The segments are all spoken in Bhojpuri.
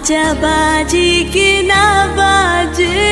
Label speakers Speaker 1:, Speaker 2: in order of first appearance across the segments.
Speaker 1: बाजा बाजी की ना बाजे।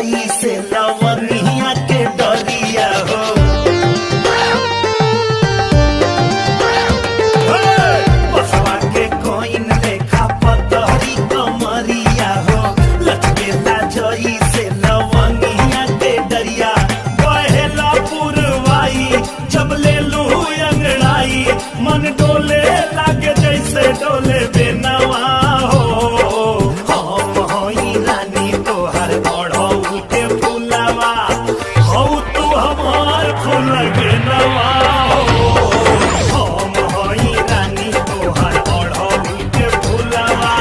Speaker 2: जई से लवनिया के डरिया हो बसवा के कोइन देखा पतरी कमरिया हो लचकेला जई से लवनिया के डरिया बहेला पुरवाई जब ले लू अंगड़ाई मन डोले लागे जैसे डोले बेनवा हो हम होई रानी तोहर बढ़ौल के फूलवा हो तू हमार फूल के नवा हो हम होई रानी तोहर बढ़ौल के फूलवा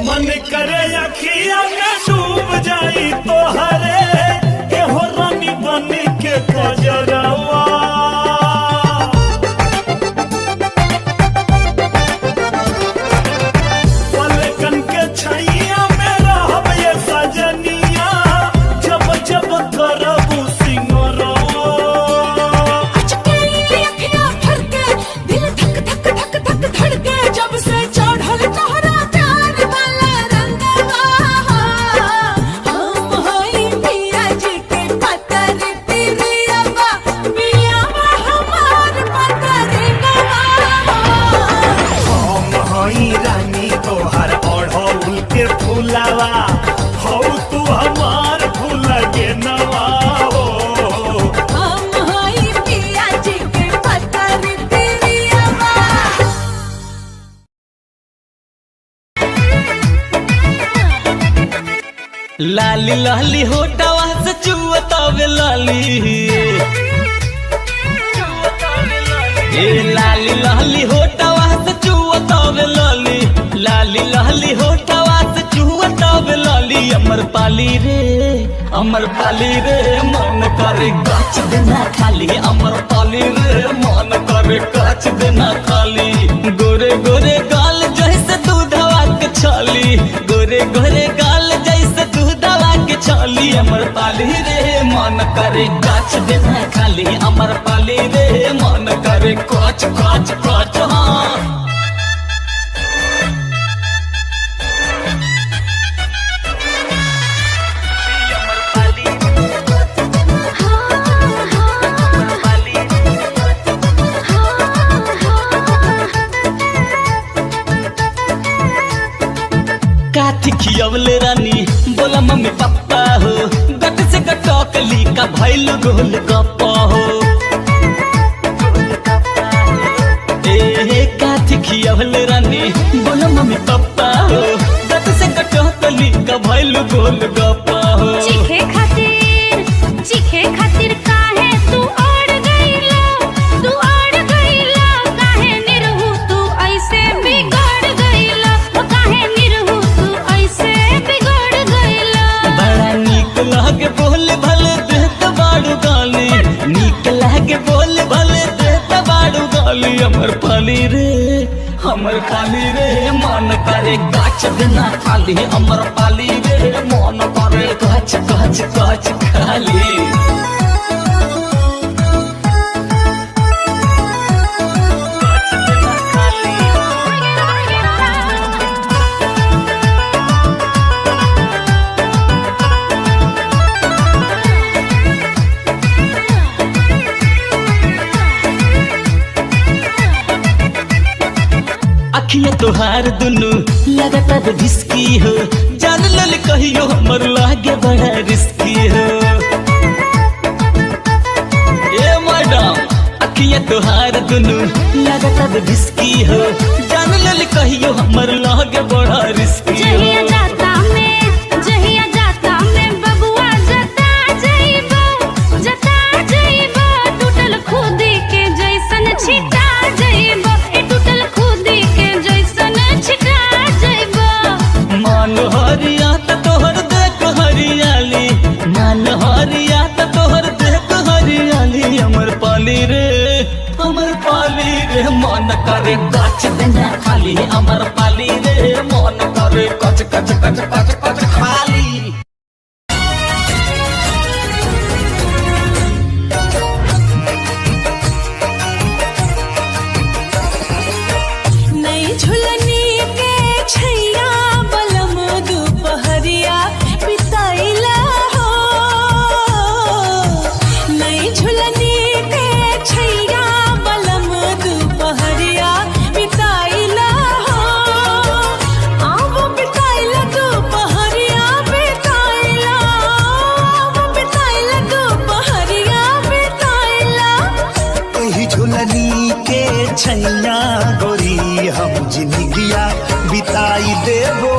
Speaker 2: मन करे अखिया में डूब जाई तोहरे एहो रानी बन के कजरवा पलकन के छैया में रहब ये सजनिया जब जब करबू सिंगरवा हम हई रानी तोहर ओढ़ौल के फूलवा हो तू हमार फूल के नवा हो
Speaker 3: लाली लाली होटवा से चुवतावे लाली ए लाली लाली होटवा से चुवतावे लाली लाली लाली होटवा से चुवतावे लाली अमर पाली रे मन करे गाछ देना खाली अमर पाली रे मन करे गाछ देना खाली गोरे गोरे गाल जैसे दूधवा के छाली गोरे गोरे गाल जैसे दूधवा के छाली अमर पाली रे मन करे गाछ देना खाली अमर पाली रे मन करे काच काच काच हाँ काथी खियवले रानी बोला मम्मी पापा हो गट से गटकली का भैल गोल गप्पा हो ए काथी खियवले रानी बोला मम्मी पापा हो गट से गटकली का भैल गोल गप्पा हो
Speaker 4: चीखे खातिर काहे तू अड़ गईला काहे निरहु तू ऐसे बिगड़ गईला काहे निरहु तू ऐसे बिगड़ गईला
Speaker 3: बड़ा नीक लागे बोले भले देत बाड़ू गाली नीक लागे बोले भले देत बाड़ू गाली अमर पाली रे मन करे गाछ देना खाली अमर पाली रे मन करे गाछ गाछ गाछ खाली अखिया तोहार दुनु लगातार ढिसकी हो जान लल कहियो हमर लागे बड़ा रिस्की हो ए मैडम अखिया तोहार दुनु लगातार ढिसकी हो जान लल कहियो हमर लागे बड़ा रिस्की हो
Speaker 4: जहिया जाता में बबुआ जता जइबो टूटल खुदी के जैसन छिटा जइबो टूटल खुदी के जैसन छिटा जइबो
Speaker 3: मान हरिया त तोहर देख हरियाली मान हरिया त तोहर देख हरियाली अमर पाली रे मन करे गाछ देना खाली अमर पाली रे मन करे पच पच पच पच खाली।
Speaker 1: नई झुलनी के छैया बलम दोपहरिया बिताइला हो। नई झुलनी के छैया बलम दोपहरिया बिताइला हो। आवो बिताइला दोपहरिया बिताइला, आवो बिताइला दोपहरिया बिताइला।
Speaker 2: एही झुलनी के छैया गोरी हम जिंदगिया बिताई देबो।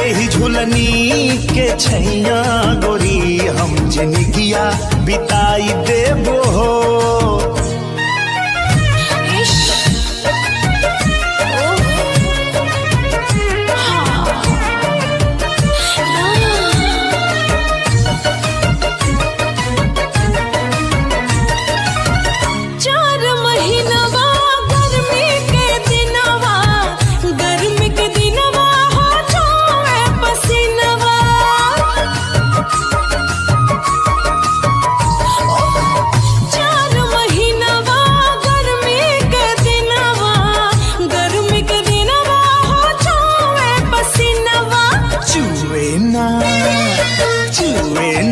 Speaker 2: एही झुलनी के छैया गोरी हम जिंदगिया बिताई देबो।
Speaker 1: चार महीनवा गर्मी के दिनवा, गर्मी के दिनवा हो जाए पसीनवा। चार महीनवा गर्मी के दिनवा, गर्मी के दिनवा हो जाए पसीनवा।
Speaker 2: चुए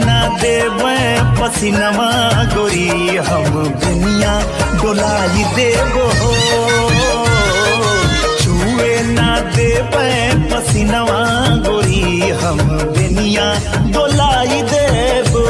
Speaker 2: ना देवे पसीनवा गोरी हम दुनिया डोलाई देबो। चुए ना देवे पसीनवा गोरी हम दुनिया डोलाई देबो।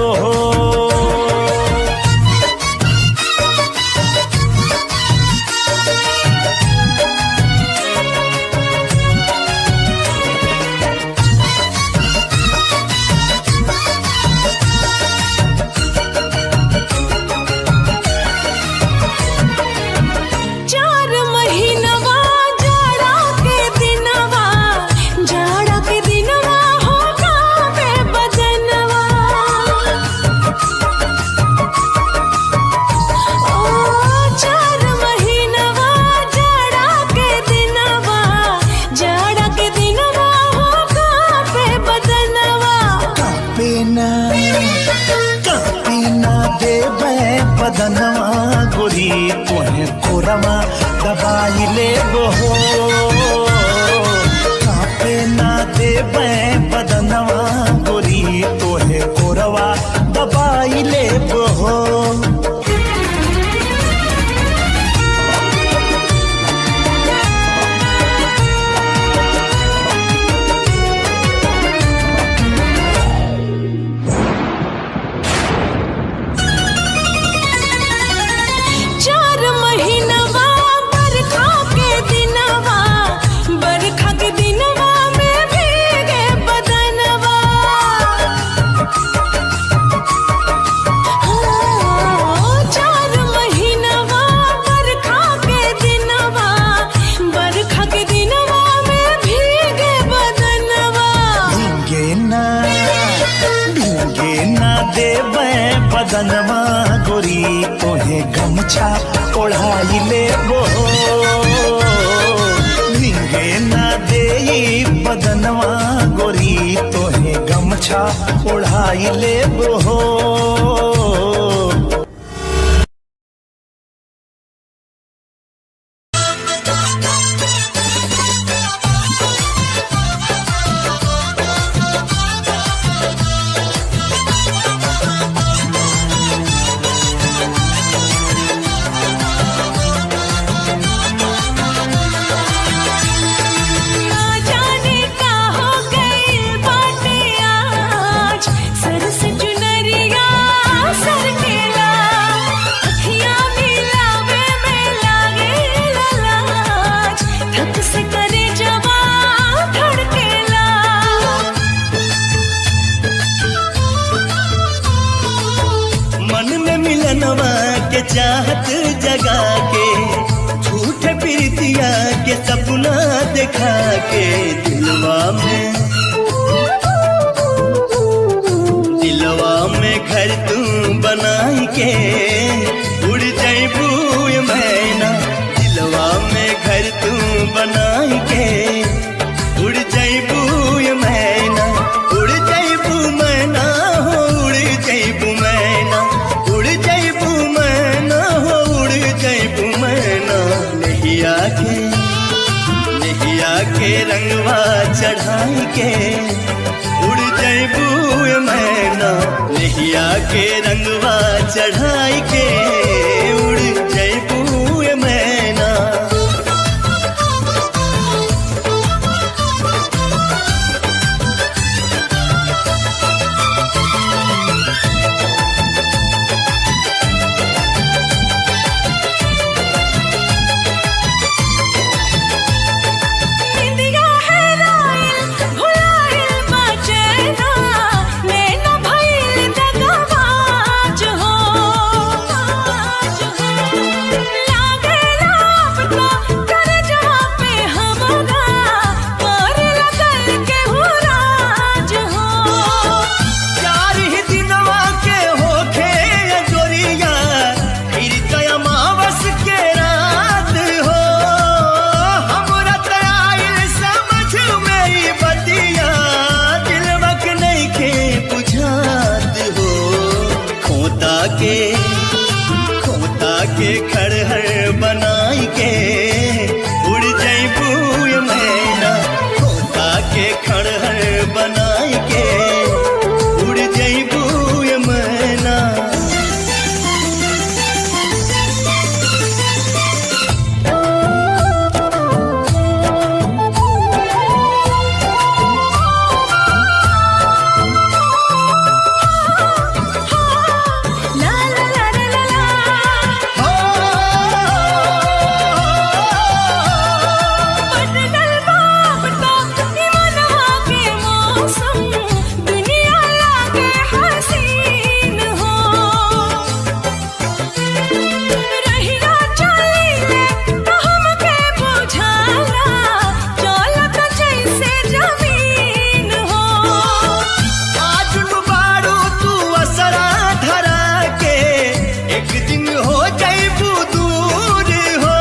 Speaker 1: चार महीनवा जाड़ा के दिनवा, जाड़ा के दिनवा हो गावे बदनवा। ओ चार महीनवा जाड़ा के दिनवा, जाड़ा के दिनवा हो गावे बदनवा।
Speaker 2: कापे ना देवे बदनवा गोरी तोहे कोरमा दबाई लेबो। कापे ना देवे बदनवा गोरी तोहे कोरवा दबाई लेबो।
Speaker 1: चार महीनवा बरखा के दिनवा, बरखा के दिनवा में भीगे बदनवा। चार महीनवा बरखा के दिनवा, बरखा के दिनवा में भीगे बदनवा।
Speaker 2: भीगे ना देवे बदनवा गोरी तोहे गमछा ओढ़ाई लेबो। भीगे ना देई बदनवा गोरी तोहे गमछा ओढ़ाई लेबो।
Speaker 1: ना जाने का हो गई बाटे आज, सर से चुनरिया सर केला। अखियां मिलावे में लागे लाज, थक से करे जवा धड़केला।
Speaker 2: मन में मिलनवा के चाहत जगा के, झूठे प्रीतिया के सपना दिखा के, दिलवा में घर तू बनाई के उड़ जाइबू मैना। दिलवा में घर तू बनाई के
Speaker 3: रंगवा चढ़ाई के उड़ जैबू मैना नैया के रंगवा चढ़ाई के उड़ जैबू मैना।
Speaker 1: इंदिया है राइल भुलाइल बचना नैना भइल दगाबाज हो लागे लापता कर जवा पे हमरा कर लगल के हुराज हो।
Speaker 3: चार ही दिनवा के होखे जोरिया फिर अमावस के रात हो हमरा तयाइल समझ मेरी बतिया दिलवक नहीं के बुझात हो। खोता के खड़हर बनाई के उड़ जैबू मैना खोता के खड़हर बनाई के उड़ जैबू मैना।
Speaker 1: ला ला ला ला ला ला बदल बापता मनवा के मौसम दुनिया लागे हसीन हो। रहिया चलीले तो हमके बुझाला चलत जैसे जमीन हो।
Speaker 3: आज बारू तू असरा धरा के एक दिन हो जैबू दूर हो।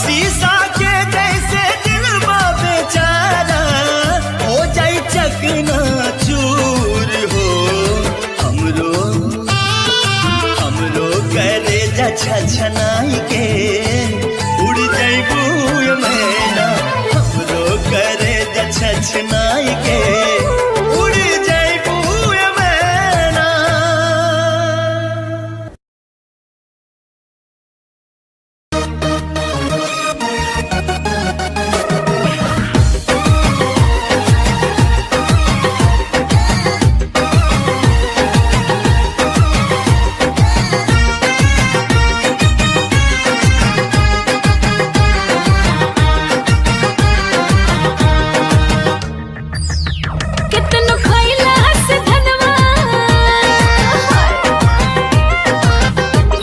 Speaker 3: शीशा के जैसे दिलवा बेचारा हो जाई चकना चूर हो। हमरो करे जा छछनाई के उड़ जैबू मैना हमरो करे जा छछनाई के उड़ जैबू मैना।
Speaker 1: कितनो खइला से धनवा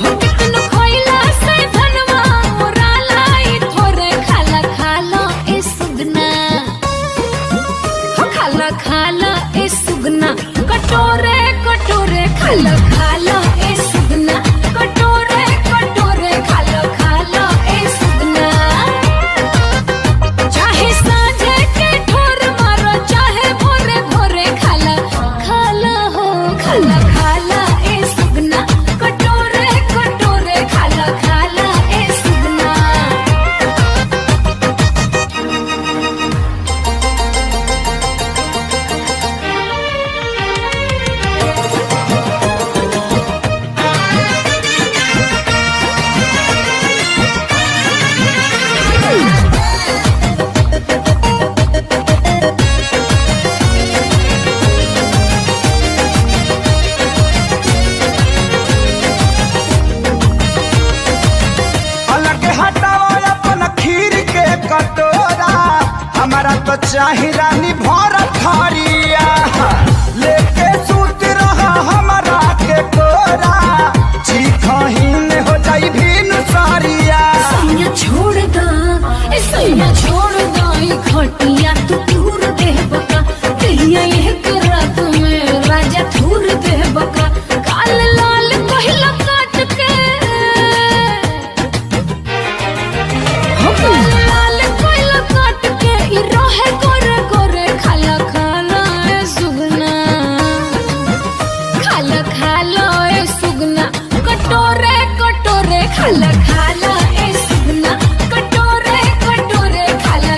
Speaker 1: हो कितनो खइला से धनवा मोराला ई थोरे खाला खाला ए सुगना हो खाला ए सुगना कटोरे कटोरे खाला ए सुगना कटोरे कटोरे खाला ए सुगना। चाहे साँझे के ठोर मारो चाहे भोरे भोरे खाला हो खाला ए सुगना कटोरे कटोरे खाला ए सुगना।
Speaker 5: अलग हटाओ अपन खीर के कटोरा हमारा तो चाही रानी भर थरिया लेके सूत रहा हमारा के कोरा चीखहीन हो जाई भीन सारिया।
Speaker 1: सैया छोड़ दा ई खटिया तू दूर दे बका कहिया ये करा तुम्हें राजा दूर दे बका काल लाल पहिला काट के हो काल लाल पहिला काट के ई रहे गोरे गोरे खाला ए सुगना खाला ए सुगना कटोरे कटोरे खाला ए सुगना कटोरे कटोरे खाला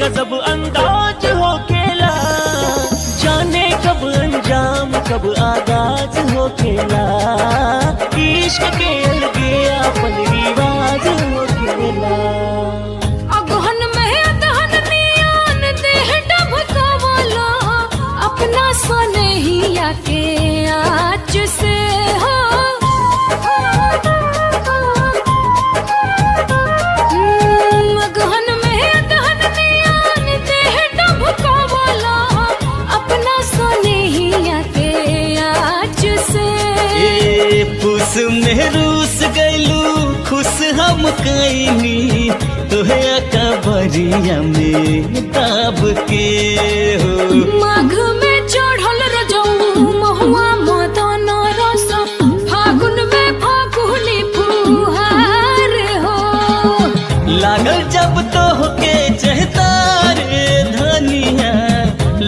Speaker 6: गजब अंदाज हो खेला, जाने कब अंजाम कब आगाज हो खेला, इश्क के अलगे अपन रिवाज हो खेला।
Speaker 1: अगहन में अदहन नियान देह डबकावला, अपना सनहिया के आँच से हो। अगहन में अदहन नियान देह डबकावला, अपना सनहिया के आँच से।
Speaker 3: ए पुस में रूस गैलू खुश हम कैनी, तोहे अकबरिया में दाब के हो।
Speaker 1: माघ में चढ़ल रजऊ महुआ मदन रस, फागुन में फागुनी फुहार हो।
Speaker 3: लागल जब तोहके चहता रे धनिया,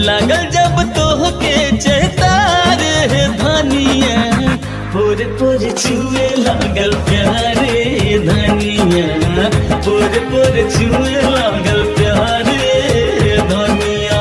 Speaker 3: लागल जब तोहके चहता रे धनिया, पोर पोर छुए लागल प्यारे धनिया, पोर पोर छुए लागल प्यारे धनिया।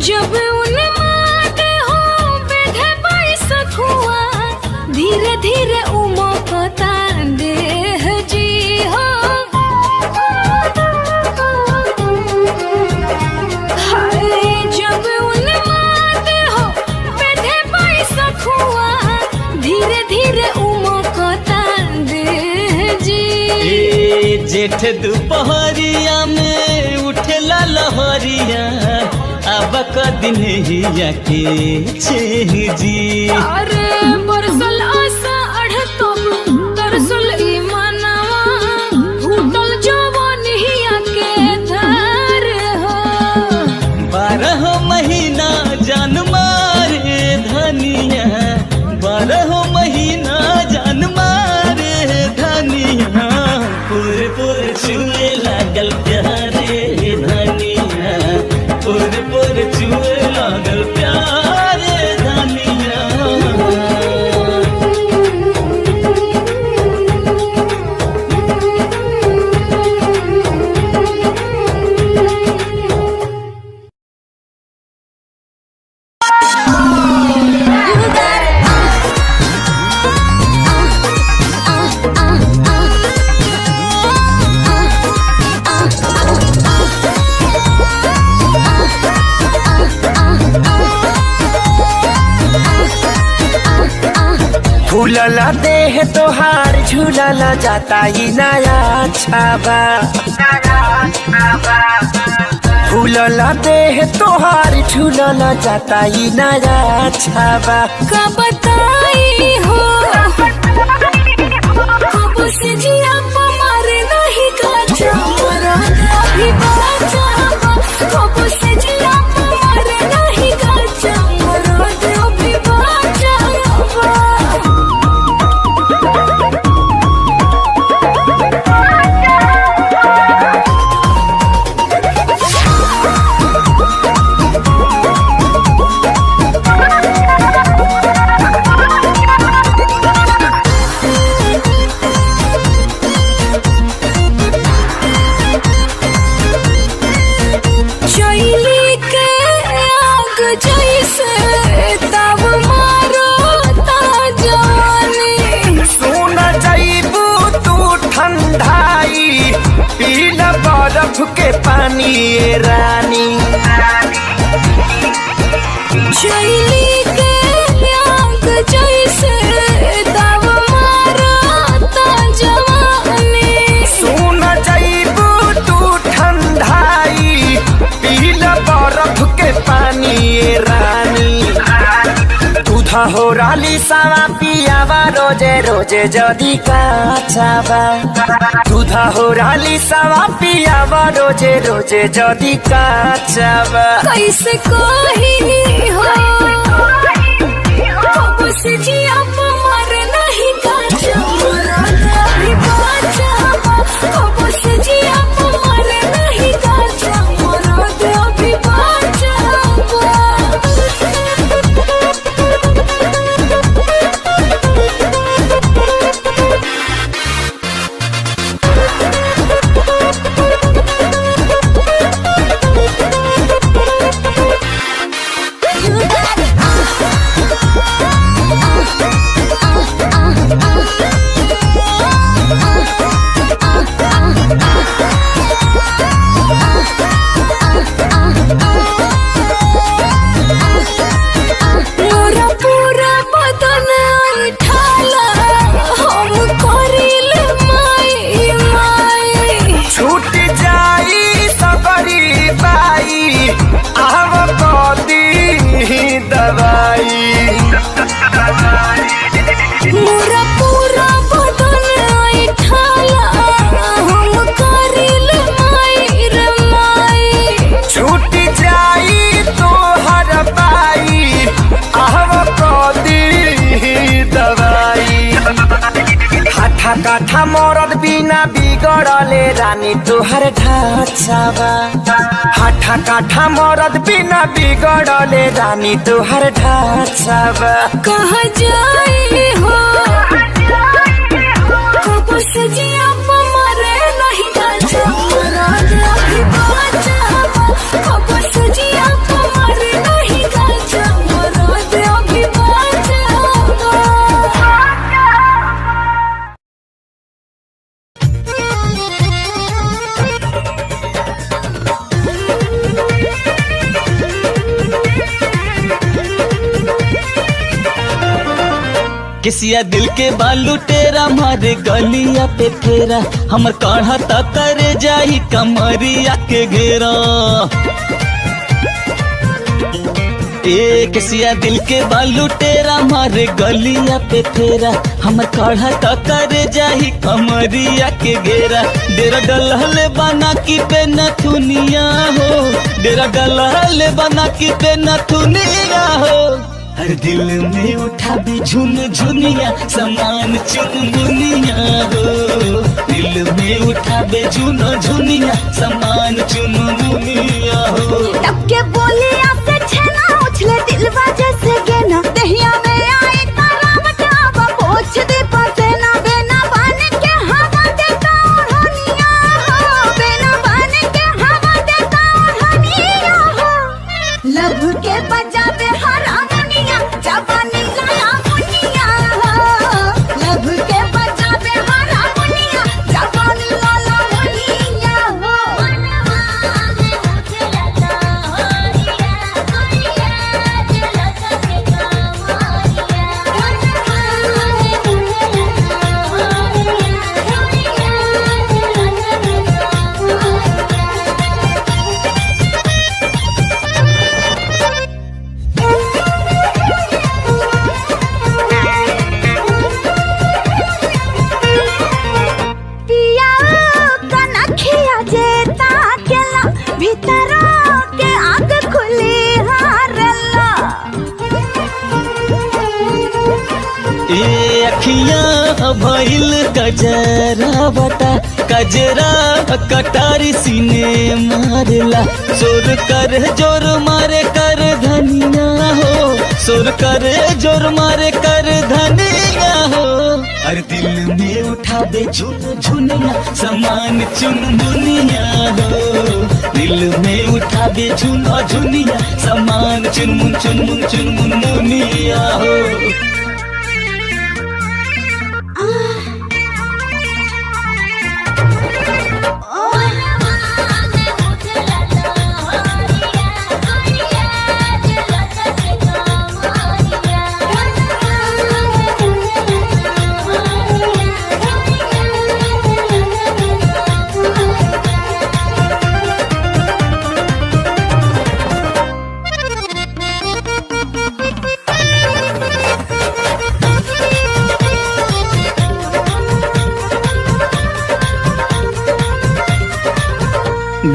Speaker 1: जब उन्माद हो बेधे बैसख हुआ, धीरे धीरे उमकता देह जी हो। हाय जब उन्माद हो बेधे बैसख हुआ, धीरे धीरे उमकता देह जी।
Speaker 3: ए जेठ दोपहरिया में उठेला लहरिया, अब कदिन हिया के छेह जी।
Speaker 1: अरे बरसल आशा अढ़ तो तरसल ई मनवा, फूटल जवानिया के धार हो।
Speaker 3: 12 महीना जान मारे धनिया, 12 महीना जान मारे धनिया, पुर पुर छुए लागल प्यारे धनिया, पुर पुर छुए लागल प्यारे धनिया।
Speaker 5: फूलला देह तोहार झूलला जाता ई नया छाबा। फूलला देह तोहार झूलला जाता ई नया छाबा।
Speaker 1: का बताई हो कब से जिया मारे नहीं काचा, अभी बाचा कब से जिया मारे नहीं काचा, अभी बाचा। चैली के आग जैसे तब मारो ता जवानी।
Speaker 5: सुन जाइबू तू ठंडाई, पीला बर्फ के पानी ए रानी।
Speaker 1: चैली के आग जैसे तब मारो ता जवानी।
Speaker 5: सुन जाइबू तू ठंडाई, पीला बर्फ के पानी ए रानी। दूधा हो राली सावा पियावा रोजे रोजे जदी काचावा दूधा हो राली सावा पियावा रोजे रोजे जदी काचावा
Speaker 1: कैसे कही हो कब से जी आप मर नहीं काचा अभी बाचा कब से जी आप मर नहीं काचा अभी बाचा
Speaker 5: काठा मरद बिना बिगड़ले रानी तुहर ढाचावा हाठा काठा मरद बिना बिगड़ले रानी तुहर ढाचावा
Speaker 1: कहाँ जाए हो कब से जी आप मरे नहीं काचा अभी बाचा कब से जी आप मरे नहीं काचा अभी बाचा
Speaker 3: किसिया दिल के बालू टेरा मारे गलिया पे फेरा हमर काढ़ा ता करे जाही कमरिया के घेरा ए किसिया दिल के बालू टेरा मारे गलिया पे फेरा हमर काढ़ा ता करे जाही कमरिया के घेरा डेरा डलहले बना की पे नथुनिया हो डेरा डलहले बना की पे नथुनिया हो हर दिल में उठा भी झुन झुनिया समान चुनमुनिया हो दिल में उठा भी झुन झुनिया समान चुनमुनिया हो
Speaker 1: तब के बोले आपसे छेना उछले दिलवा जैसे गेना दहिया में आई तारावट अब पोछ दे पसेना बेना बन के हवा देता ओढ़निया हो बेना बन के हवा देता ओढ़निया हो लब के बजावे हरामुनिया जवानी लाया मुनिया हो लब के बजावे हरामुनिया जवानी लाला मुनिया हो पिया कनखिया जेता केला भीतर के आग खुली हारला
Speaker 3: ए अखियां भइल गजरा बटा कजरा कटारी सीने मारला सोर कर जोर मारे कर धनिया हो सोर कर जोर मारे कर धनिया हो हर दिल में उठा दे झुन झुनिया समान चुनमुनिया हो दिल में उठा दे झुन झुनिया समान चुनमुन चुनमुन चुनमुन मुनिया हो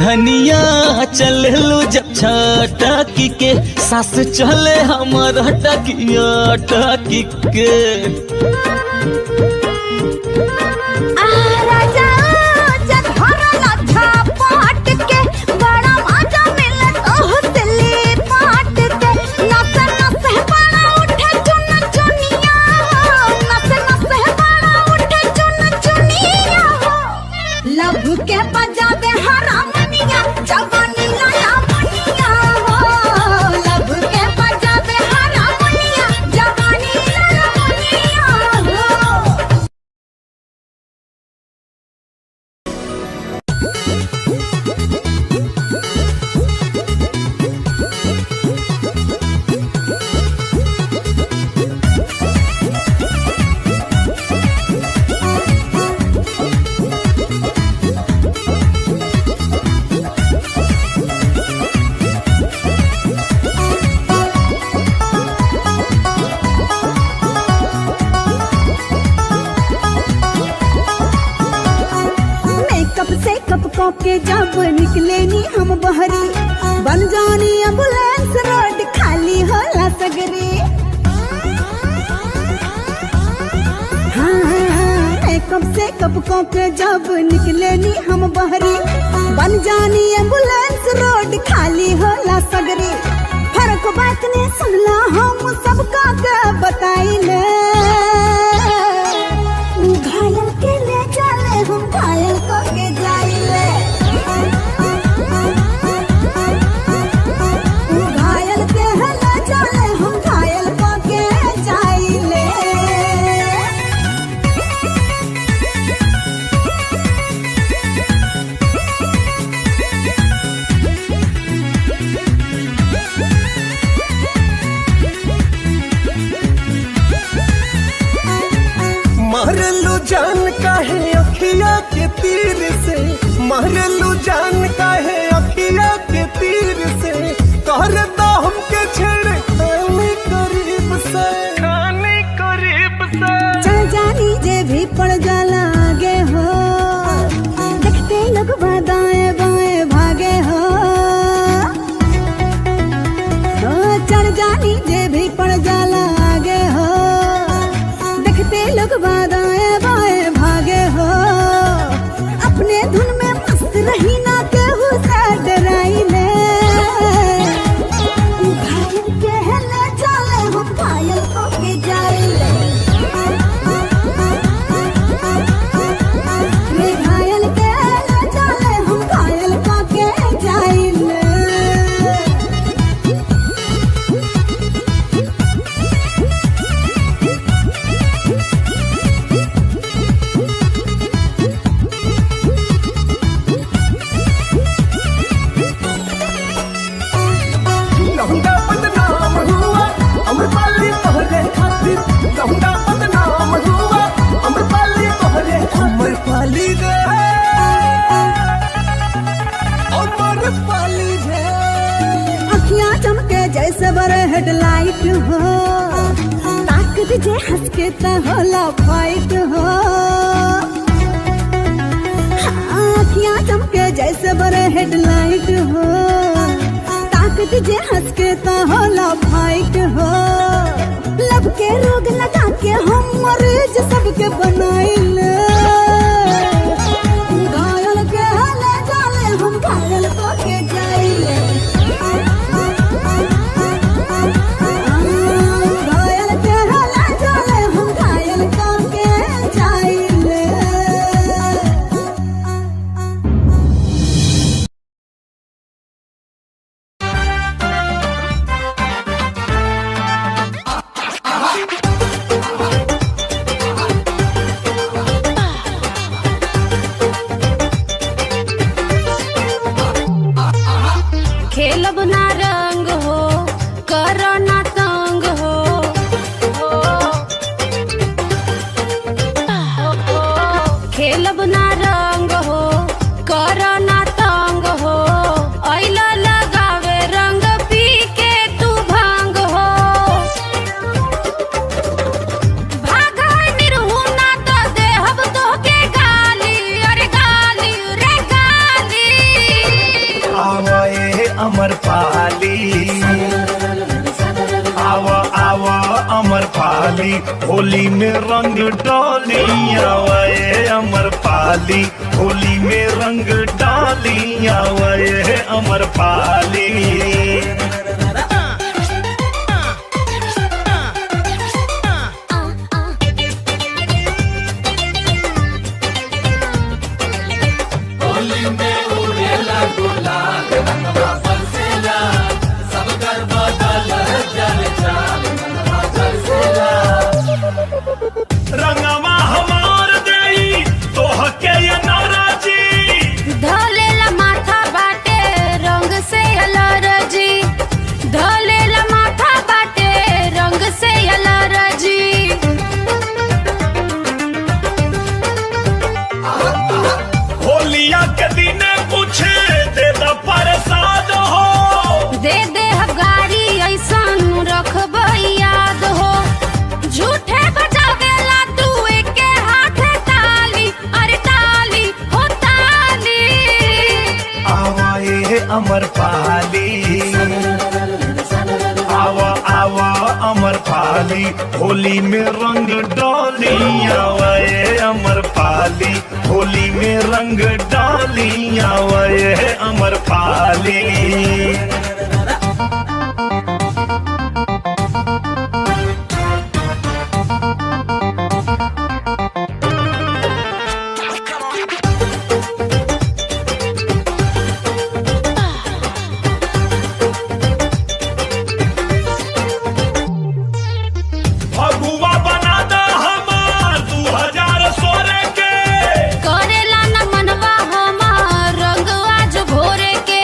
Speaker 3: धनिया चले लो जब छटकी के सास चले हमर टकिया टकी के
Speaker 1: राजा जब हरला छापट के बड़ा मजा मिले तोहतली पाट के नस नस बड़ा उठे चुन चुनिया नस नस बड़ा उठे चुन चुनिया लभ के बजावे हरामनिया जवानी लाया मनिया लभ के बजावे हरामनिया जवानी लाया मनिया मेकअप से कप के जब निकले नी हम बहरी बन जानी एम्बुलेंस रोड खाली होला सगरी हाँ मेकअप से कप के जब निकले नी हम बहरी बन जानी एम्बुलेंस रोड खाली होला सगरी फर्क बात ने सुनला हम सबका के बताइले घायल के ले चले हम घायल को के जाइले घायल के ले चले हम घायल को के जाइले
Speaker 2: मारलू जान काहे अखिया के तीर से मारलू जान काहे अखिया के तीर से कर दो हमके छेड़ खाने करीब से
Speaker 1: चल जानी जे भी पड़ जाला आगे हो देखते लोग दाएं बाएं भागे हो चल जानी जे भी पड़ जाला आगे हो देखते लोग दाएं बाएं भागे हो अपने धुन में मस्त रही ना केहू से डराइले घायल के ले चले हम घायल को के जाइले रे घायल के ले चले हम घायल को के जाइले
Speaker 2: लहुंडा बदनाम हुआ अमरपाली तोहरे खातिर लहुंडा बदनाम हुआ अमरपाली तोहरे अमरपाली रे अमरपाली रे
Speaker 1: अखियां चमके जैसे बड़े हेडलाइट हो ताकत जे हंस के त होला फाइट हो हाँ, अखियां चमके जैसे बड़े हेडलाइट हो ताकत जे हंस के त होला फाइट हो लब के रोग लगा के हम मरीज सबके बनाइले घायल के ले जाले हम घायल को के जाइले घायल के ले जाले हम घायल को के जाइले
Speaker 2: पाली होली में रंग डाली आवे अमर पाली होली में रंग डाली आवे अमर पाली। रंगवा हमार देई तोहके ये नाराजी
Speaker 4: धलेला माथा बाटे रंग से अलरजी धलेला माथा बाटे रंग से अलरजी।
Speaker 2: होलिया के दिन कुछ दे द प्रसाद हो
Speaker 4: दे दे गाड़ी ऐसन रखब याद हो झूठे बजावेला तू एके हाथे ताली अरे ताली हो ताली।
Speaker 2: आवाए अमर पाली आवा आवा अमर पाली होली में रंग डाली आवाए अमर पाली होली में रंग डाली आवाए अमर पाली। फगुआ बना दा हमार 2016 के
Speaker 4: करेला न मनवा हमार रंग आज घोरे के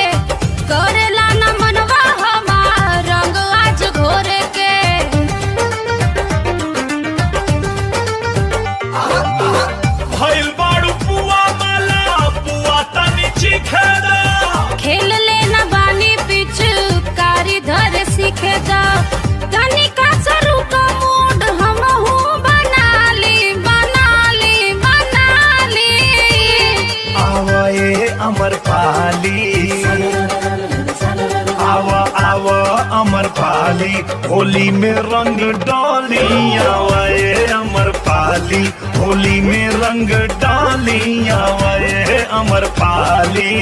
Speaker 4: करेला न मनवा हमार रंग आज घोरे के।
Speaker 2: भइल बाड़ू पुआ माला पुआ तनी चिखेदा
Speaker 4: खेल लेना बानी पिछ कारी धर सीखे जा तनिका सरू का मूड हमहू बना ली बना ली बना ली।
Speaker 2: आवाए अमर पाली आवा आवा अमर पाली होली में रंग डाली आवाए अमर पाली होली में रंग डाली आवाए अमर पाली।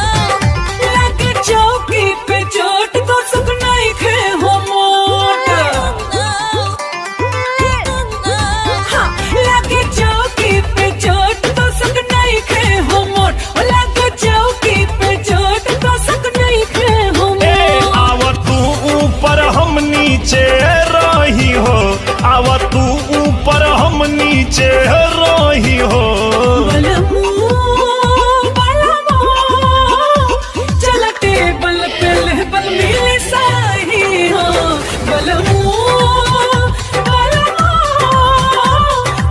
Speaker 7: लगे चौकी पे चोट तो सुखना ही खे हो मोट। हाँ, लगे चौकी पे चोट तो सुखना ही खे हो मोट। लगे चौकी पे चोट तो सुखना ही खे हो मोट।
Speaker 2: आवा तू ऊपर हम नीचे रही हो आवा तू ऊपर हम नीचे रही हो।
Speaker 7: बलमू चल टेबल पे लेबल मिले साही हो। बलमू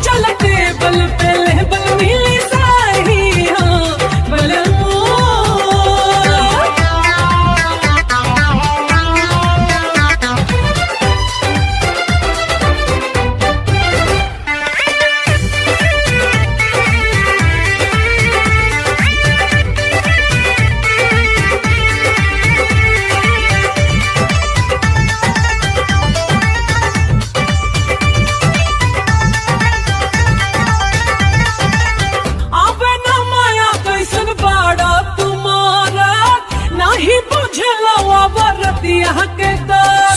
Speaker 7: चल टेबल पे लेबल मिले साही हो। बलमू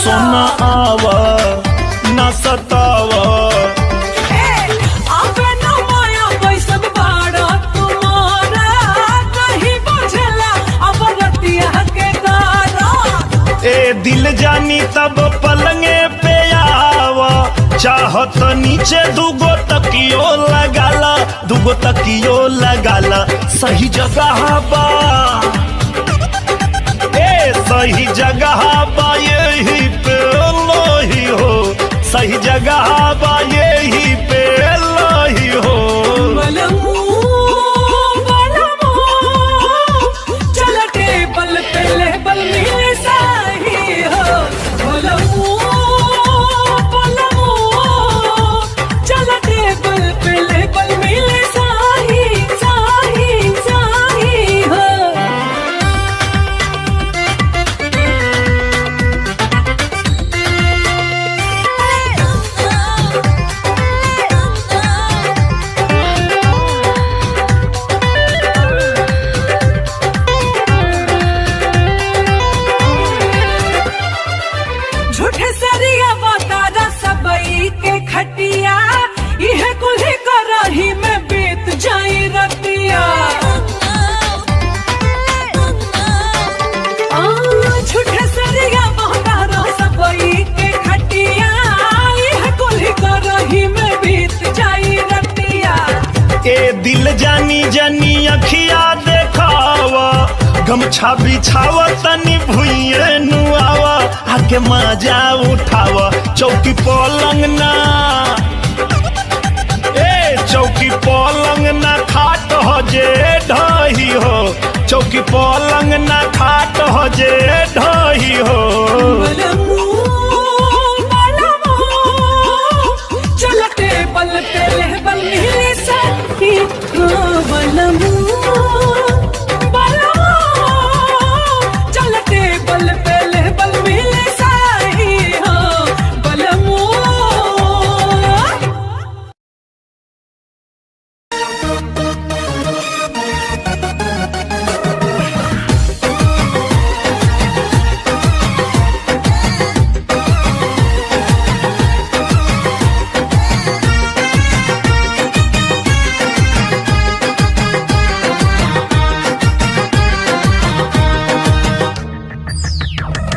Speaker 2: सोना आवा ना सतावा ए दिल जानी तब पलंगे पे आवा चाहत नीचे दुगो तकियो लगाला दुगो तकियो लगाला सही जगह बा सही जगह बा यही पे लोही हो सही जगह बा यही पे लोही हो।
Speaker 7: चल टेबल पे लेबल मिले साही हो। चल
Speaker 2: ए दिल जानी जानी अखिया देखावा गमछा बिछावा तनी भुइये नुआवा आके मजा उठावा चौकी पलंग ना ए चौकी पलंग ना खाट हो जे ढही हो चौकी पलंग ना खाट हो जे ढही हो
Speaker 7: चलते बल पे लेबल मिले साथी हो चलते बल पे लेबल मिले साही हो बलमू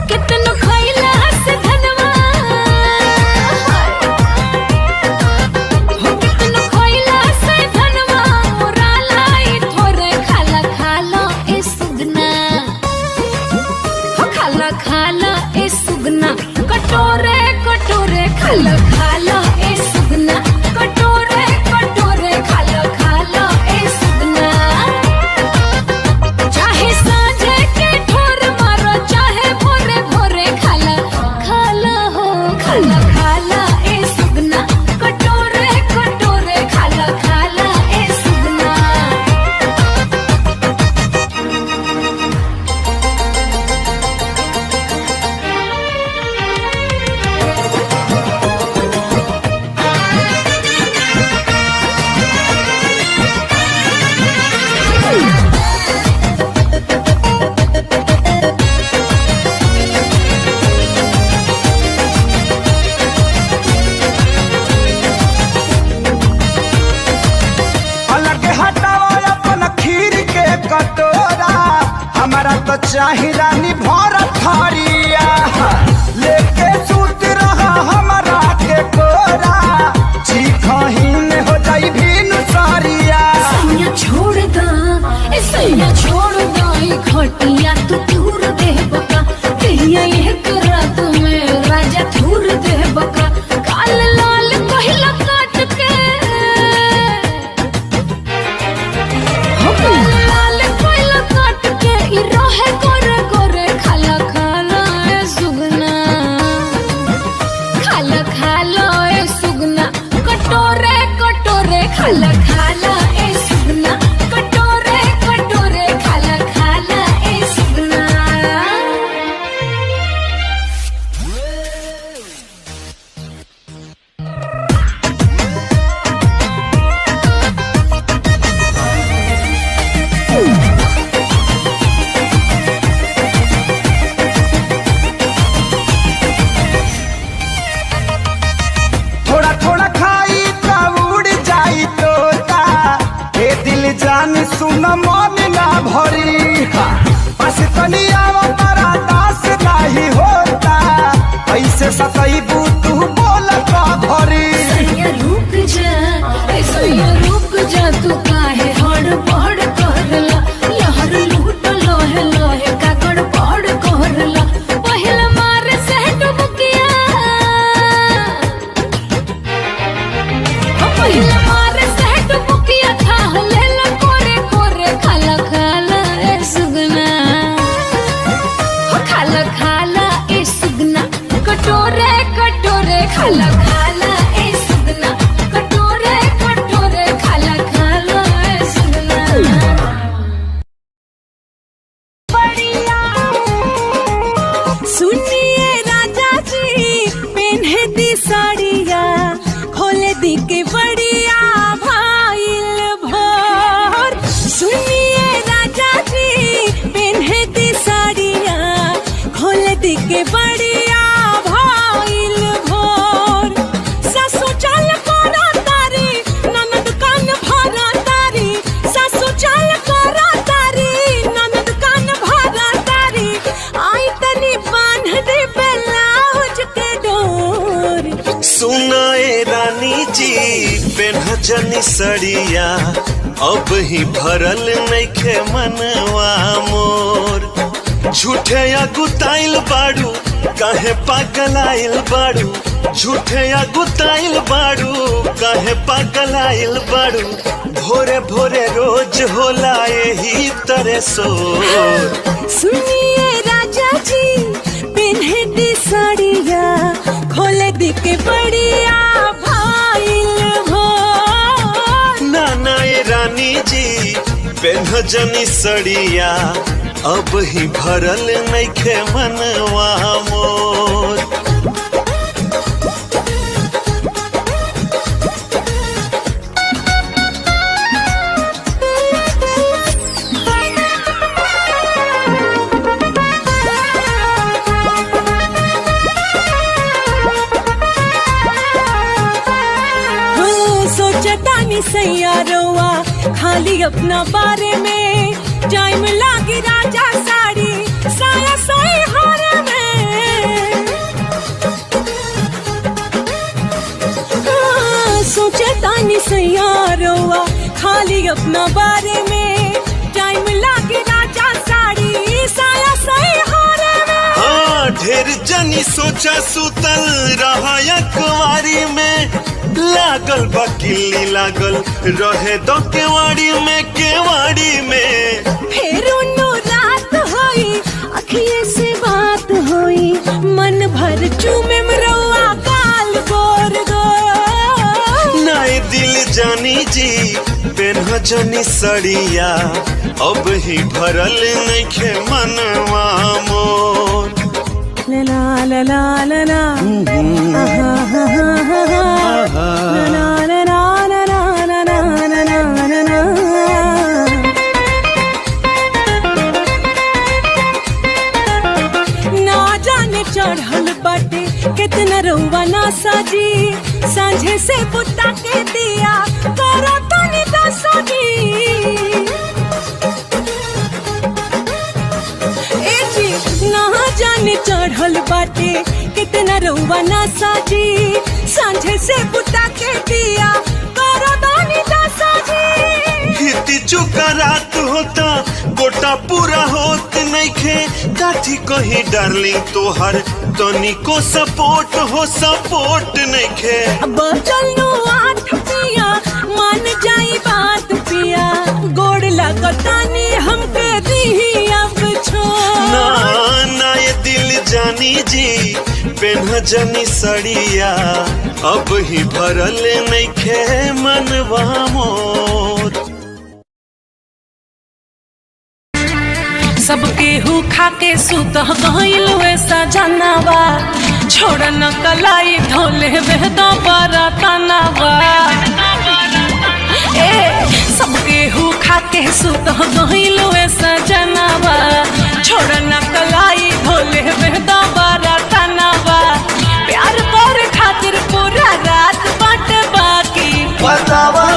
Speaker 4: कितनो खइला से धनवा हो कितनो खइला से धनवा उड़ालाई थोरे खाला खाला ए सुगना हो खाला खाला ए सुगना कटोरे कटोरे खाला खाला ए सुगना कटोरे कटोरे खाला खाला ए सुगना चाहे सांझे के ठोर मारो चाहे भोरे भोरे खाला खाला हो खाला खाला ए सुगना कटोरे कटोरे खाला खाला ए सुगना
Speaker 5: अलग हटाओ अपन खीर के कटोरा हमारा तो चाही रानी भर थरिया लेके सूत रहा हमारा के कोरा चीखहीन हो जाई भीनु सारिया
Speaker 4: सैया छोड़ दा ए सैया छोड़ दा ई खटिया तू दूर दे बका तेरिया एक रात में राजा दूर दे बका काल लाल कहिला काट के हो काल लाल कहिला काट के ई रहे गोरे गोरे खाला खाला ए सुगना खाला खाला ए सुगना कटोरे कटोरे खाला खाला ए सुगना कटोरे कटोरे खाला खाला ए सुगना
Speaker 5: थोड़ा थोड़ा खाई तो उड़ जाई तो
Speaker 2: जनी सड़िया अब ही भरल नइखे मनवा मोर झूठे अगुताइल बाड़ू काहे पागलाइल बाड़ू झूठे अगुताइल बाड़ू काहे पागलाइल बाड़ू भोरे भोरे रोज होला यही तरह सोर
Speaker 7: सुनिए राजा जी पिन्हे दी साड़िया खोले दी के बढ़िया भाईल भो
Speaker 2: नाना ये रानी जी पेन्ह जनी सड़िया अब ही भरल नइखे मनवा मोर
Speaker 7: सैयारोआ खाली अपना बारे में टाइम लागी राजा साड़ी साया सोई हारे में सोचे तानी सैयारोआ खाली अपना बारे में टाइम लागी राजा साड़ी साया सोई हारे में
Speaker 2: हाँ ढेर जनी सोचा सुतल रहा अखबारी में लागल बकिली लागल रहे दो केवाड़ी में
Speaker 7: फिर उन्नो रात होई अखिए से बात होई मन भर चूमे मरवा काल गोर गो
Speaker 2: नाए दिल जानी जी पेन्ह जनी सड़िया अब ही भरल नइखे मनवा मोर
Speaker 7: ला ला ला ला ला ना जाने चढ़ल बाटे कितना रउआ ना साजी सांझे से बुता के दिया करो तनी दसाजी ना जाने चढ़ल बाटे कितना रउआ ना साजी सांझे से बुता के दिया करो दानी दासाजी
Speaker 2: हिती चुका रात होता गोटा पूरा होत नइखे काठी कही डार्लिंग तोहर तनिको सपोर्ट नइखे
Speaker 7: बचल नो आठ पिया मान जाई बात पिया गोड़ लगतानी हमके दी अब छोड़
Speaker 2: ना ये दिल जानी जी पेन्ह जनी सड़िया अब ही भरल नइखे मनवा मोर
Speaker 7: सबके हु खाके सुत गइल वैसा जनावा छोड़ न कलाई धोले बेहदा बरा तनावा ए सबके हु खाके सुत गइल वैसा जनावा छोड़ न कलाई धोले बेहदा बरा तनावा प्यार कर खातिर पूरा रात बाट बाकी
Speaker 8: बतावा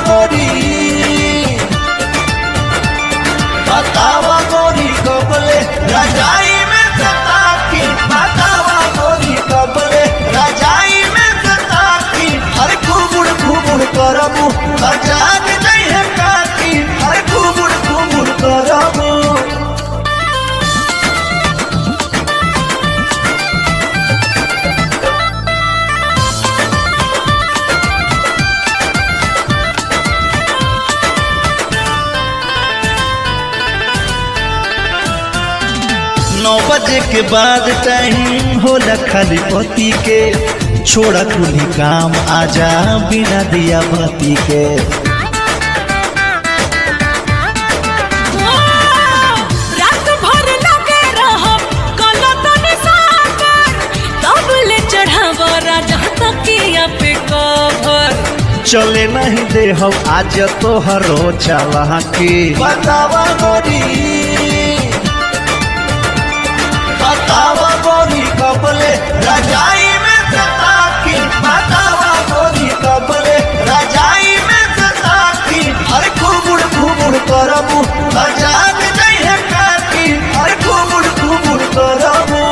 Speaker 8: गोरी कबले रजाई में सताकी बतावा गोरी कबले रजाई में सताकी हर घुमुड़ करबू आजाद नहीं है काकी हर घुमुड़ करबू बजे के बाद टाइम होला खाली पति के छोड़ा कुली काम आजा बिना दिया बत्ती के
Speaker 7: रात भर लगे रहब गलत निशान तब ले चढ़ाव राजा तकिया पे कवर
Speaker 8: चले नहीं दे हम आज तोहरो चला के बतावा गोरी बतावा गोरी कबले रजाई में सताकी बतावा गोरी कबले रजाई में सताकी हर घुमुड़ करबू आजाद नहीं है काकी हर घुमुड़ करबू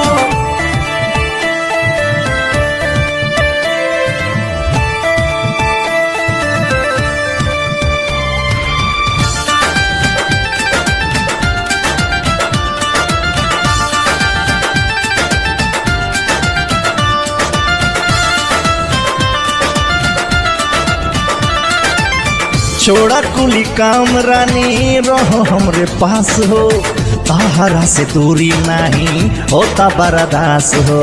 Speaker 8: छोड़ा कुली काम रानी रहो हमरे पास हो, ताहरा से दूरी नहीं होता बर्दाश्त हो।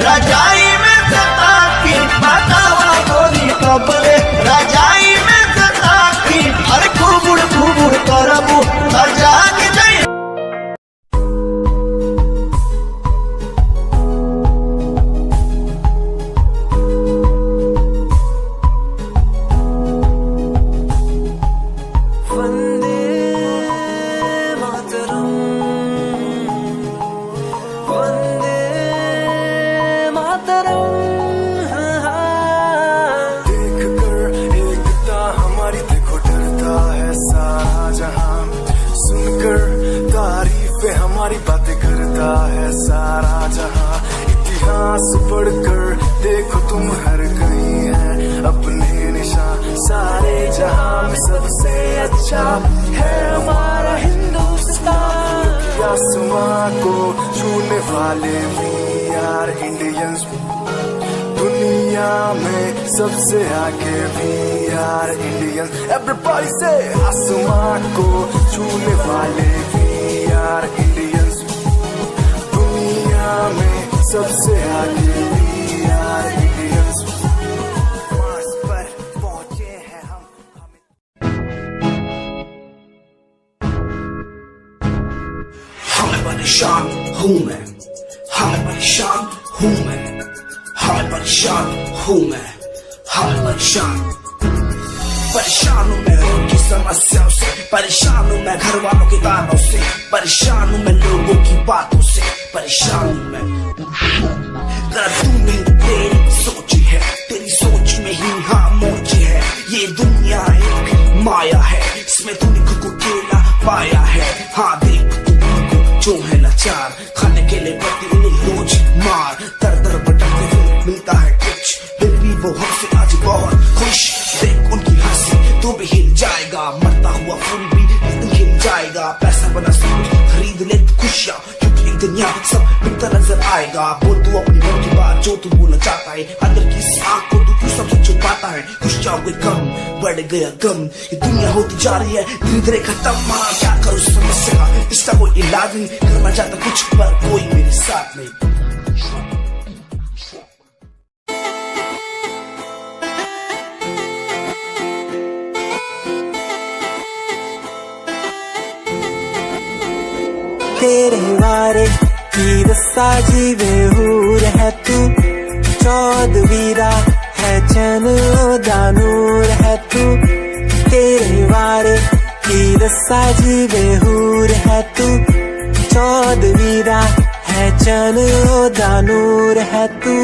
Speaker 2: रजाई में सता की बतावा गोरी कबले, रजाई में सता की अरे कुबुड़ कुबुड़ करबू जाग जाई।
Speaker 9: हमारी बातें करता है सारा जहां, इतिहास पढ़कर देखो तुम हर कहीं है अपने निशान। सारे जहां में सबसे अच्छा है हमारा हिंदुस्तान। आसमां को छूने वाले भी यार इंडियंस, दुनिया में सबसे आगे भी यार इंडियंस। एवरीबॉडी से आसमां को छूने वाले भी यार इंडियंस, दुनिया में सबसे आगे भी यार इंडियंस। मार्स पर पहुंचे हैं हम।
Speaker 10: हमें परेशान हूँ मैं, हमें परेशान हूँ मैं, हमें परेशान हूँ मैं, हमें परेशान परेशान हूँ मैं उनकी समस्याओं से, परेशान हूँ मैं घर वालों के तानों से, परेशान हूँ मैं लोगों की बातों से, परेशान हूँ मैं। जरा तू नहीं तेरी सोच है, तेरी सोच में ही हाँ मोच है। ये दुनिया एक माया है, इसमें तूने खुद को अकेला पाया है। हाँ देख तू जो है लाचार, खाने के लिए पड़ती उन्हें रोज मार। दर दर भटकते हुए मिलता है कुछ, फिर भी वो हमसे आज बहुत खुश। देख उनकी हंसी तो भी हिल जाएगा, मरता हुआ फूल भी हिल जाएगा। पैसा बना सब कुछ खरीद ले खुशियाँ, क्योंकि एक दिन यहाँ सब मिलता नजर आएगा। बोल तू अपनी मन की बात जो तू बोलना चाहता है, अंदर की इस आँख को तू क्यों सबसे छुपाता है। खुश जाओगे कम बढ़ गया गम, ये दुनिया होती जा रही है धीरे धीरे खत्म। हाँ क्या करूँ समस्या का, इसका कोई इलाज नहीं, करना चाहता कुछ पर कोई मेरे साथ नहीं।
Speaker 11: तेरे वारे की रस्सा जीवे हूर है तू, चौदवीरा है चैन दानूर है तू। तेरे वारे की रस्सा जीवे हूर है तू, चौदवीरा है चैन दानूर है तू।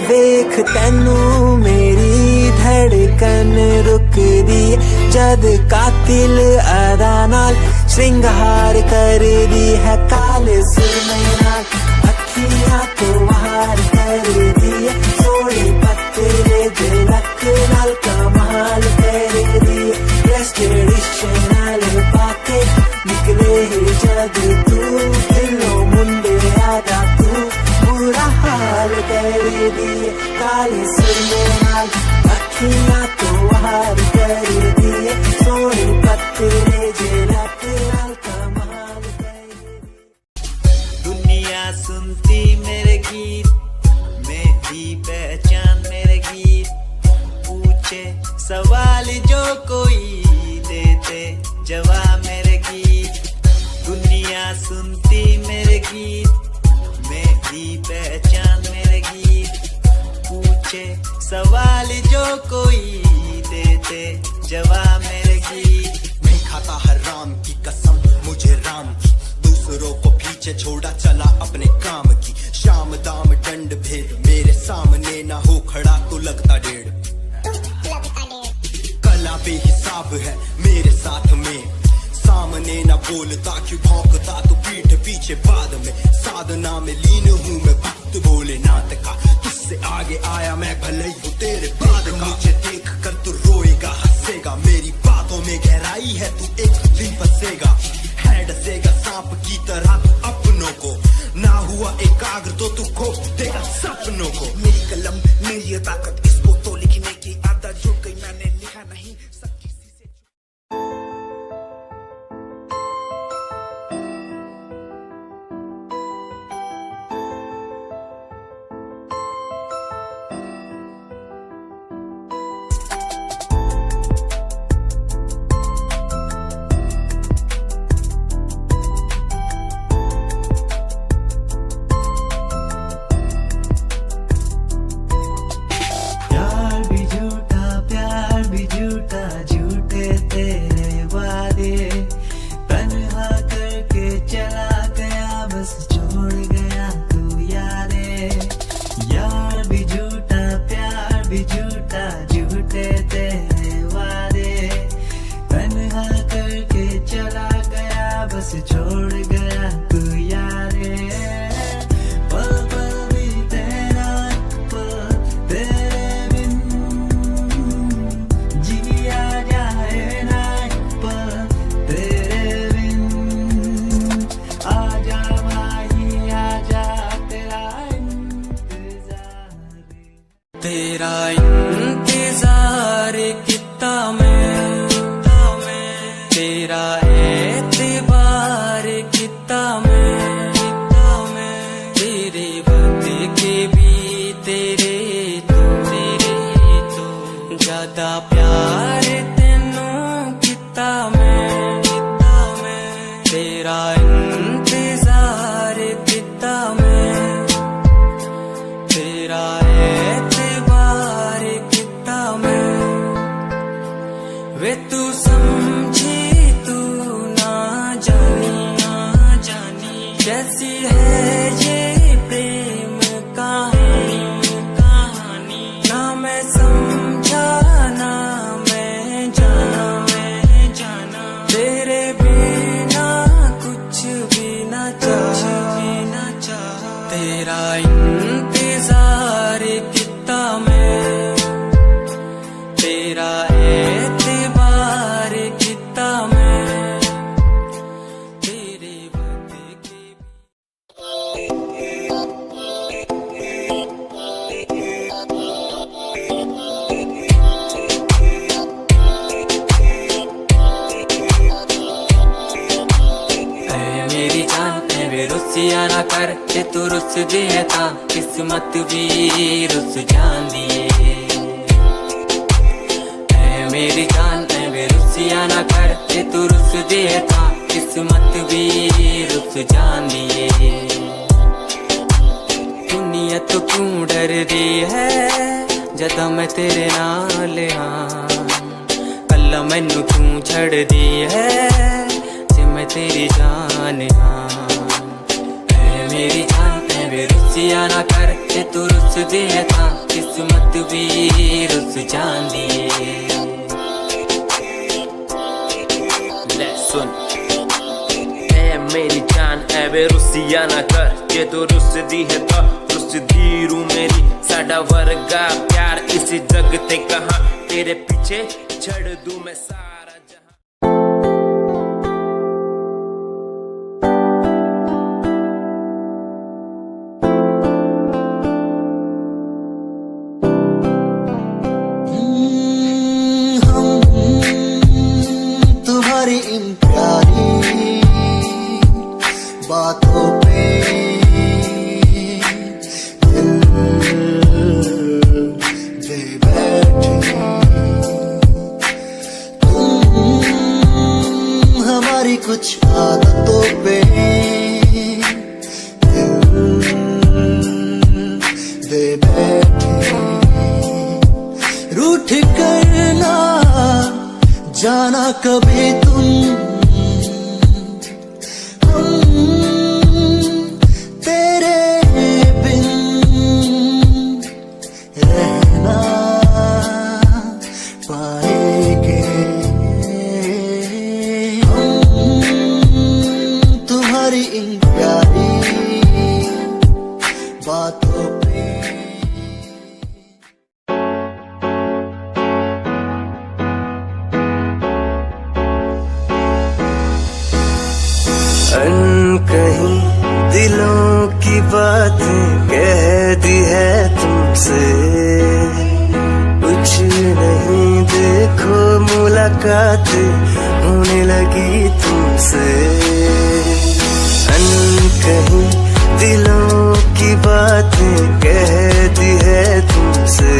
Speaker 11: देख तैनू मेरी धड़कन रुक दी, जद कातिल अदा नाल श्रृंगार कर दी है। काले सुरमे नाल अखियां तो वार कर दी है, सोने पत्ते दिलक नाल कमाल कर दी है। ड्रेस ट्रेडिशनल पाके निकले जद तू, दिलों मुंडे आदा तू बुरा हाल कर दी है। काले सुरमे नाल अखियां तो वार कर दी है, सोने पत्ते दिलक नाल कमाल कर दी।
Speaker 12: दुनिया सुनती मेरे गीत, मेरी पहचान मेरे गीत, पूछे सवाल जो कोई देते जवाब मेरे गीत। दुनिया सुनती मेरे गीत, मेरी पहचान मेरे गीत, पूछे सवाल जो कोई देते जवाब मेरे गीत।
Speaker 13: नहीं खाता हराम की कसम मुझे राम की, दूसरों को पीछे छोड़ा चला अपने काम की। शाम दाम दंड भेद मेरे सामने ना हो खड़ा तो लगता डेढ़। कला बेहिसाब है मेरे साथ में, सामने न बोलता क्यों भौंकता तो पीठ पीछे बाद में साधना में लीन हूँ मैं भक्त भोलेनाथ का तुझसे आगे आया मैं भले ही हूँ तेरे बाद का मुझे देख कर तू रोएगा हंसेगा मेरी बातों में गहराई है तू एक दिन फंसेगा है डसेगा सांप की तरह तू अपनों को ना हुआ एकाग्र तो तू खो देगा सपनों को मेरी कलम में ये ताकत इसको तो लिखने की आदत जुड़ गई मैंने लिखा नहीं सब किसी से
Speaker 11: तेरा इंतजार कितना मैं तेरा एतबार कितना मैं तेरे वक्त के भी तेरे तो ज्यादा प्यार तेनों कितना मैं तेरा इंतजार कितना मैं तेरा वे तू समझी तू ना जानी कैसी है ये प्रेम कहानी ना मैं समझा ना मैं जाना तेरे बिना कुछ भी ना चाह तेरा इंतजार कितना मैं तेरा एतबार कितना मैं तेरे वक्त के मेरी जान वे रुसिया ना कर जे तू रुस दिए ता किस्मत भी रुस जान दिए मेरी जान वे रुसिया ना कर जे तू रुस दिए था किस्मत भी रुस जान दिए दुनिया तो क्यों डर दी है जदा मैं तेरे नाल हाँ कल्ला मैनू क्यों छड़ दी है जे मैं तेरी जान हाँ मेरी जान वे रुसिया ना कर जे तू रुस दिए था किस्मत भी रुस जान दिए
Speaker 14: सुन मेरी जान है वे रुसिया ना कर जे तू रुस दी है तो रुस दी रू मेरी साडा वर्गा प्यार इस जग ते कहां तेरे पीछे छड़ दूं मैं सारा जहां
Speaker 13: तुम्हारी इन प्यारी बातों पे दिल दे बैठे तुम हमारी कुछ आदतों पे दिल दे बैठे रूठ करना जाना कभी तुम तेरे बिन रहना पाएंगे
Speaker 12: बातें कह दी है तुमसे, कुछ नहीं देखो मुलाकातें होने लगी तुमसे। अनकहीं दिलों की बातें कह दी है तुमसे,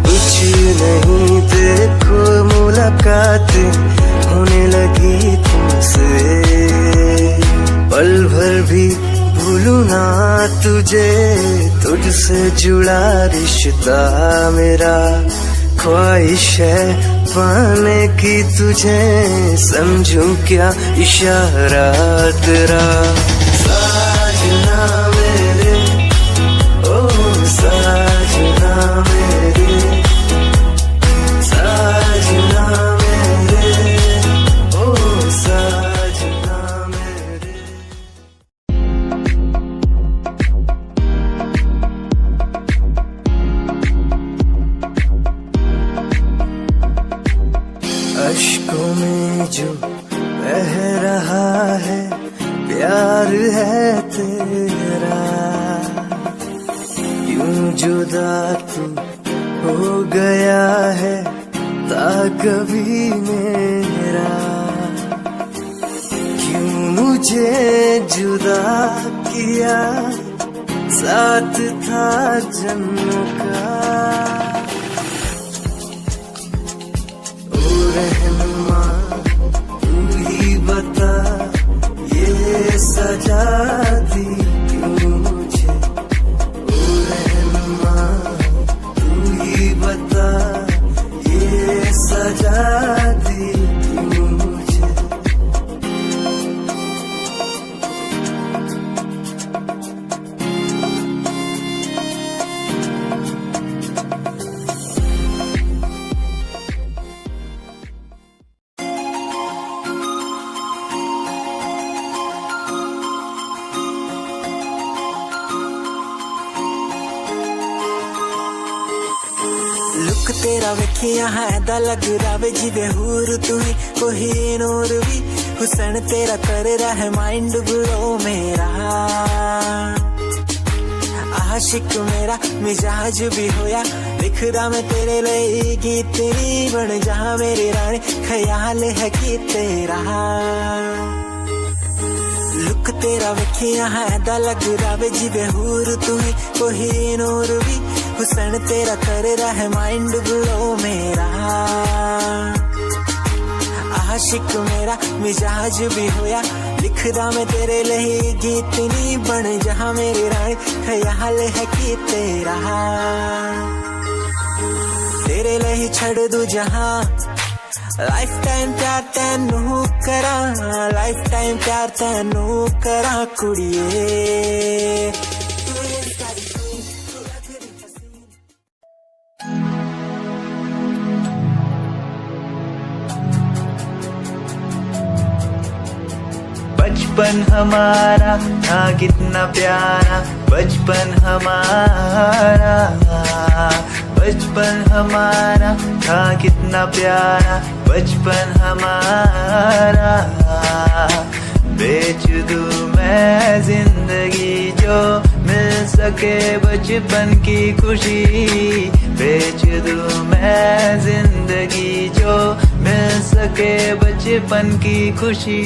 Speaker 12: कुछ नहीं देखो मुलाकातें होने लगी तुमसे। पल भर भी भूलूं ना तुझे, तुझसे जुड़ा रिश्ता मेरा, ख्वाहिश है पाने की तुझे, समझूं क्या इशारा तेरा। साजना मेरे, ओ साजना मेरे, साजना मेरे, ओ साजना मेरे। अश्कों में जो बह रहा है प्यार है तेरा, यूं जुदा तू हो गया है ता कभी मेरा। क्यों मुझे जुदा किया, साथ था जन्मों का। ओ रहनुमा तू ही बता, ये सजा दी क्यों मुझे। ओ रहनुमा तू ही बता, ये सजा दी क्यों मुझे। लुक तेरा वेखिया है दा लग रावे जिवे हूर तू ही कोई नूर भी, हुसैन तेरा कर रहा है माइंड ब्लो मेरा। आशिक मेरा मिजाज भी होया, लिखदा मैं तेरे लिए गीत नी, बन जा मेरी रानी ख्याल है कि तेरा। लुक तेरा वेखिया है दा लग रावे जिवे हूर तू ही कोई नूर भी, हुसैन तेरा कर रहा है माइंड ब्लो मेरा। आशिक मेरा मिजाज भी होया, लिखदा मैं तेरे लिए गीत नी, बन जहाँ मेरी रानी ख्याल है कि तेरा। तेरे लिए छड़ दूं जहाँ, लाइफ टाइम प्यार तैनू करा, लाइफ टाइम प्यार तैनू करा कुड़िए। बचपन हमारा था कितना प्यारा, बचपन हमारा, बचपन हमारा था कितना प्यारा, बचपन हमारा। बेच दूं मैं जिंदगी जो मिल सके बचपन की खुशी, बेच दूं मैं जिंदगी जो मिल सके बचपन की खुशी।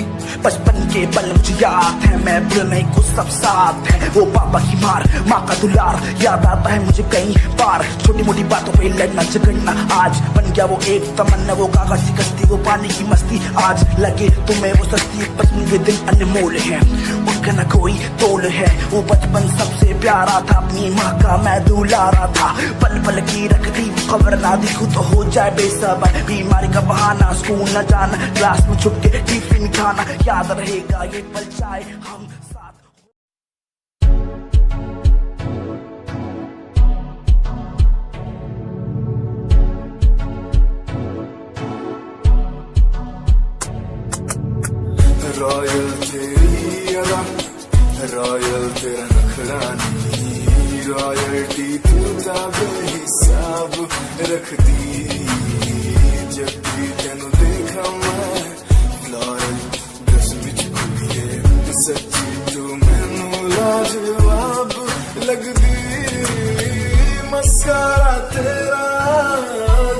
Speaker 10: बचपन के पल मुझे याद है, मैं भूल नहीं कुछ सब साथ है। वो पापा की मार, माँ का दुलार याद आता है मुझे कई बार। छोटी मोटी बातों पे लड़ना झगड़ना आज बन गया वो एक तमन्ना, वो कागज की कश्ती, वो पानी की मस्ती। आज लगे तुम्हें वो सस्ती, बचपन के दिन अनमोल है, उनका न कोई तोल है। वो बचपन सबसे प्यारा था, अपनी माँ का मैं दुलारा था। पल पल की रखती खबर ना दिखूं तो हो जाए बेसबर, बीमारी का बहाना, स्कूल न जाना, क्लास में छुप के टिफिन खाना। याद रहेगा ये पल चाहे हम साथ।
Speaker 9: रॉयल तेरी अदा, रॉयल तेरा नखरा नहीं, रॉयल्टी तू बेहिसाब रख दी। जब भी तेनू देखा मैं फ्लोरल ड्रेस विच घुलिए, सच्ची तू मैनू लाजवाब लगदी मस्कारा तेरा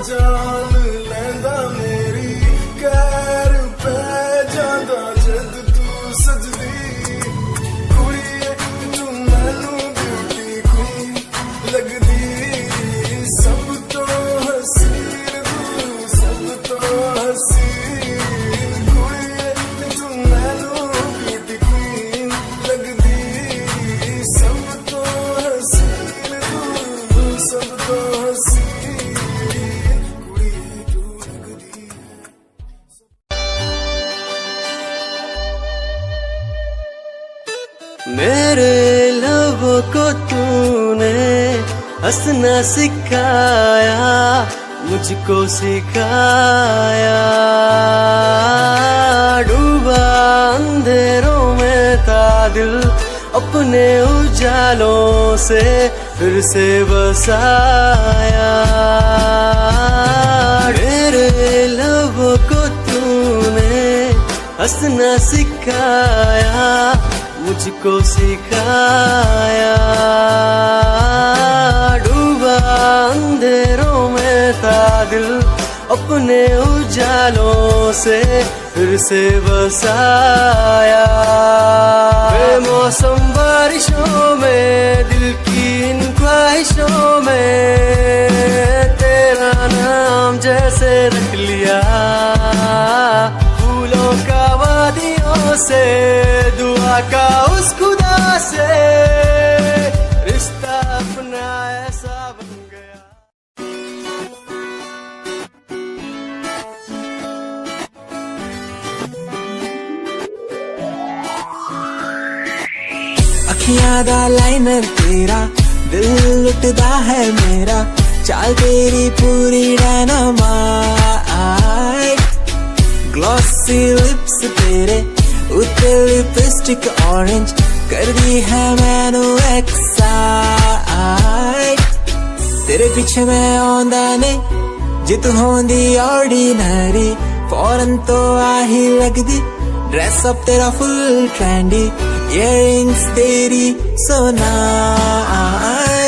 Speaker 9: जान लैंदा मेरी कैर पै जांदा जद तू सजदी कुड़िए तू मैनू ब्यूटी क्वीन लगदी सब तो हसीन तू सब तो हसीन कुड़िए तू मैनू ब्यूटी क्वीन लगदी सब तो हसीन तू सब तो हसीन कुड़िए तू लगदी
Speaker 6: मेरे लबों को तूने हंसना सिखाया, मुझको सिखाया। डूबा अंधेरों में था दिल, अपने उजालों से फिर से बसाया। मेरे लबों को तूने हंसना सिखाया, मुझको सिखाया। डूबा अंधेरों में था दिल, अपने उजालों से फिर से बसाया। बेमौसम बारिशों में दिल की इन ख्वाहिशों में तेरा नाम जैसे रख लिया। फूलों का वादियों से दुआ का उस खुदा से रिश्ता अपना ऐसा बन गया।
Speaker 12: अखियां दा लाइनर तेरा, दिल लुटदा है मेरा, चाल तेरी पूरी डायनामाइट। ग्लॉसी लिप्स तेरे उत्ते लिपस्टिक ऑरेंज, कर दी है मैनू एक्साइट। तेरे पीछे मैं आंदा ने, जे तू होंदी ऑर्डिनरी, फौरन तो आही लगदी। ड्रेस अप तेरा फुल ट्रेंडी, इयररिंग्स तेरी सो नाइस।